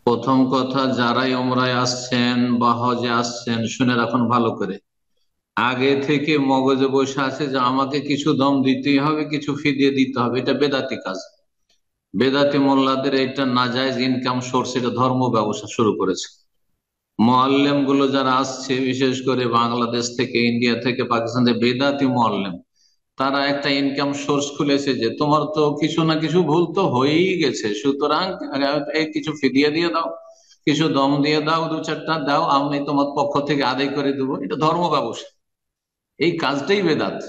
প্রথম কথা, যারাই ওমরায় আসছেন বা হজে আসছেন শুনে রাখুন ভালো করে। আগে থেকে মগজে বসে আছে যে আমাকে কিছু দম দিতেই হবে, কিছু ফিদিয়ে দিতে হবে, এটা বেদাতি কাজ। বেদাতি মোল্লাদের এটা নাজায়েজ ইনকাম সোর্স, এটা ধর্ম ব্যবসা শুরু করেছে। মোয়াল্লেম গুলো যারা আসছে বিশেষ করে বাংলাদেশ থেকে, ইন্ডিয়া থেকে, পাকিস্তান থেকে, বেদাতি মোয়াল্লেম, তারা একটা ইনকাম সোর্স খুলেছে যে তোমার তো কিছু না কিছু ভুল তো হয়েই গেছে, সুতরাং এই কিছু ফিদিয়ে দিয়ে দাও, কিছু দম দিয়ে দাও, দু চারটা দাও, আমি তোমার পক্ষ থেকে আদায় করে দেবো। এটা ধর্ম ব্যবসা, এই কাজটাই বেদাত।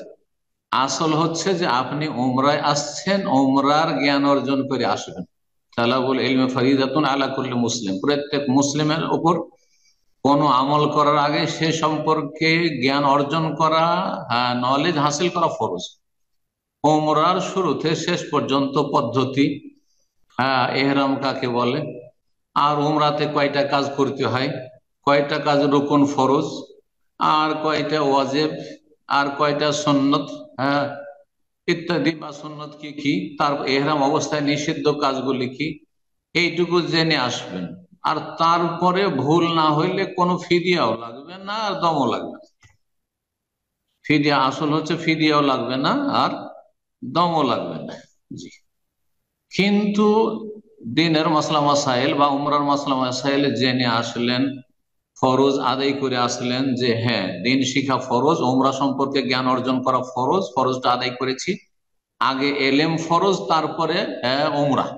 আসল হচ্ছে যে আপনি ওমরায় আসছেন, ওমরার জ্ঞান অর্জন করে আসবেন। তালাবুল ইলমে ফরিদাতুন আলা কুল্লি মুসলিম, প্রত্যেক মুসলিমের উপর কোন আমল করার আগে সে সম্পর্কে জ্ঞান অর্জন করা, নলেজ হাসিল করা ফরজ। ওমরার শুরুতে শেষ পর্যন্ত পদ্ধতি, এহরাম কাকে বলে, আর উমরাতে কয়টা কাজ করতে হয়, কয়টা কাজ রুকুন ফরজ, আর কয়টা ওয়াজিব, আর কয়টা সুন্নত, হ্যাঁ, ইত্যাদি, বা সুন্নত কি কি, তার এহরাম অবস্থায় নিষিদ্ধ কাজগুলি কি, এইটুকু জেনে আসবেন। আর তারপরে ভুল না হইলে কোনো ফিদিয়াও লাগবে না, আর দমও লাগবে না। ফিদিয়া আসল হচ্ছে ফিদিয়াও লাগবে না, আর দমও লাগবে না। জি। কিন্তু দিনের মাসলা মাসাইল বা উমরার মাসলা মাসাইল জেনে আসলেন, ফরজ আদায় করে আসলেন, যে হ্যাঁ দিন শিখা ফরজ, উমরা সম্পর্কে জ্ঞান অর্জন করা ফরজ, ফরজটা আদায় করেছি। আগে এলেম ফরজ, তারপরে উমরা।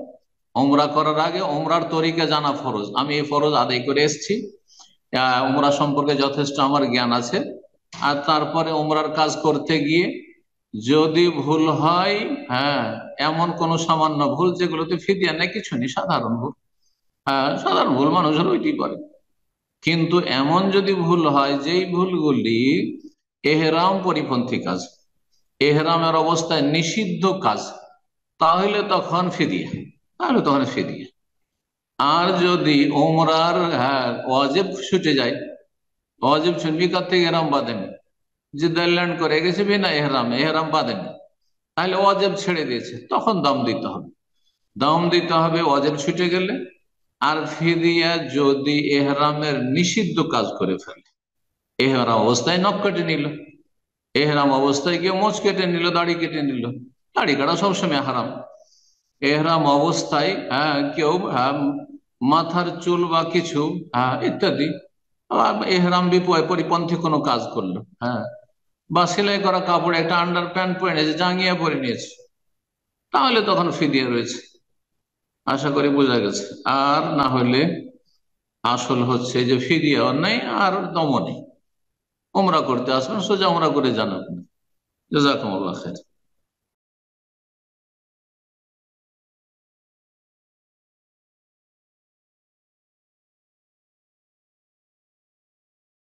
উমরা করার আগে উমরার তরিকা জানা ফরজ, আমি এই ফরজ আদায় করে এসেছি, উমরা সম্পর্কে যথেষ্ট আমার জ্ঞান আছে। আর তারপরে উমরার কাজ করতে গিয়ে যদি ভুল হয়, হ্যাঁ, এমন কোন সামান্য ভুল যেগুলোতে ফিদিয়া নেই, কিছু নেই, সাধারণ ভুল, হ্যাঁ সাধারণ ভুল মানুষের ওইটি করে, কিন্তু এমন যদি ভুল হয় যেই ভুলগুলি এহরাম পরিপন্থী কাজ, এহরামের অবস্থায় নিষিদ্ধ কাজ, তাহলে তখন ফিদিয়া, তাহলে তখন ফিদিয়া। আর যদি ওমরার, হ্যাঁ, ওয়াজিব ছুটে যায়, ওয়াজিব শুনবি কার থেকে, এহরাম বাঁধেন, যে ল্যান্ড করে গেছে বিনা এহরামে, এহরাম বাঁধেন, তাহলে ওয়াজিব ছেড়ে দিয়েছে, তখন দাম দিতে হবে। দাম দিতে হবে ওয়াজিব ছুটে গেলে। আর ফিদিয়া যদি এহরামের নিষিদ্ধ কাজ করে ফেলে, এহরাম অবস্থায় নখ কেটে নিল, এহরাম অবস্থায় কেউ মোচ কেটে নিল, দাড়ি কেটে নিল, দাড়ি কাটা সবসময় হারাম। এহরাম অবস্থায়, কেউ, মাথার চুল বা কিছু, ইত্যাদি, এহরাম পরিপন্থী কোনো কাজ করলো, হ্যাঁ, বা সেলাই করা কাপড় একটা আন্ডার প্যান্ট পরে নিয়েছে, জাঙ্গিয়া পরে নিয়েছে, তাহলে তখন ফিদিয়া রয়েছে। আশা করি বোঝা গেছে। আর না হলে আসল হচ্ছে যে ফিদিয়াও নেই আর দমও নেই। ওমরা করতে আসবেন, সোজা ওমরা করে জানাবেন। জাযাকুমুল্লাহ খাইর।